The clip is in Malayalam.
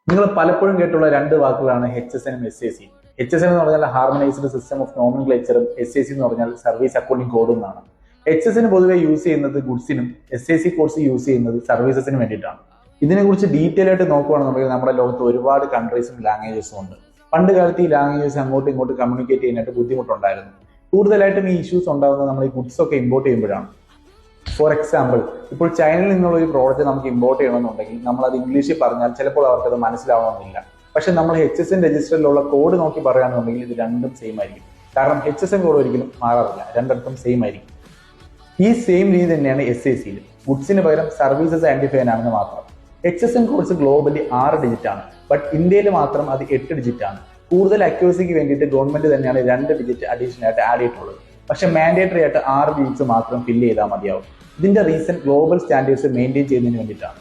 നിങ്ങൾ പലപ്പോഴും കേട്ടുള്ള രണ്ട് വാക്കുകളാണ് HSN S A C. HSN എന്ന് പറഞ്ഞാൽ ഹാർമനൈസ്ഡ് സിസ്റ്റം ഓഫ് നോമൻക്ലേച്ചറും SAC എന്ന് പറഞ്ഞാൽ സർവീസ് അക്കൗണ്ടിംഗ് കോഡും എന്നാണ്. HSN പൊതുവെ യൂസ് ചെയ്യുന്നത് ഗുഡ്സിനും, SAC കോഡ്സ് യൂസ് ചെയ്യുന്നത് സർവീസസിനും വേണ്ടിയിട്ടാണ്. ഇതിനെക്കുറിച്ച് ഡീറ്റെയിൽ ആയിട്ട് നോക്കുകയാണെന്നുണ്ടെങ്കിൽ നമ്മുടെ ലോകത്ത് ഒരുപാട് കൺട്രീസും ലാംഗ്വേജസും ഉണ്ട്. പണ്ട് കാലത്ത് ഈ ലാംഗ്വേജസ് അങ്ങോട്ടും ഇങ്ങോട്ടും കമ്മ്യൂണിക്കേറ്റ് ചെയ്യാനായിട്ട് ബുദ്ധിമുട്ടുണ്ടായിരുന്നു. കൂടുതലായിട്ടും ഈ ഇഷ്യൂസ് ഉണ്ടാകുന്നത് നമ്മൾ ഈ ഗുഡ്സ് ഒക്കെ ഇമ്പോർട്ട് ചെയ്യുമ്പോഴാണ്. ഫോർ എക്സാമ്പിൾ, ഇപ്പോൾ ചൈനയിൽ നിന്നുള്ള ഒരു പ്രോഡക്റ്റ് നമുക്ക് ഇമ്പോർട്ട് ചെയ്യണമെന്നുണ്ടെങ്കിൽ നമ്മൾ അത് ഇംഗ്ലീഷിൽ പറഞ്ഞാൽ ചിലപ്പോൾ അവർക്ക് അത് മനസ്സിലാവണമെന്നില്ല. പക്ഷെ നമ്മൾ HSN രജിസ്റ്ററിലുള്ള കോഡ് നോക്കി പറയുകയാണെന്നുണ്ടെങ്കിൽ ഇത് രണ്ടും സെയിം ആയിരിക്കും. കാരണം HSN കോഡ് ഒരിക്കലും മാറാറില്ല, രണ്ടിടത്തും സെയിം ആയിരിക്കും. ഈ സെയിം രീതി തന്നെയാണ് SACയിൽ. ഗുഡ്സിന് പകരം സർവീസസ് ഐഡന്റിഫൈ ആണെന്ന് മാത്രം. HSN കോഡ്സ് ഗ്ലോബലി 6 ഡിജിറ്റ് ആണ്, ബട്ട് ഇന്ത്യയിൽ മാത്രം അത് 8 ഡിജിറ്റ് ആണ്. കൂടുതൽ അക്യൂറസിക്ക് വേണ്ടിയിട്ട് ഗവൺമെന്റ് തന്നെയാണ് 2 ഡിജിറ്റ് അഡീഷണൽ ആയിട്ട് ആഡ് ചെയ്തിട്ടുള്ളത്. പക്ഷെ മാൻഡേറ്ററി ആയിട്ട് 6 ഡിജിറ്റ്സ് മാത്രം ഫില്ല് ചെയ്താൽ മതിയാവും. ഇതിന്റെ റീസൺ ഗ്ലോബൽ സ്റ്റാൻഡേർഡ്സ് മെയിൻറ്റെയിൻ ചെയ്യുന്നതിന് വേണ്ടിയിട്ടാണ്.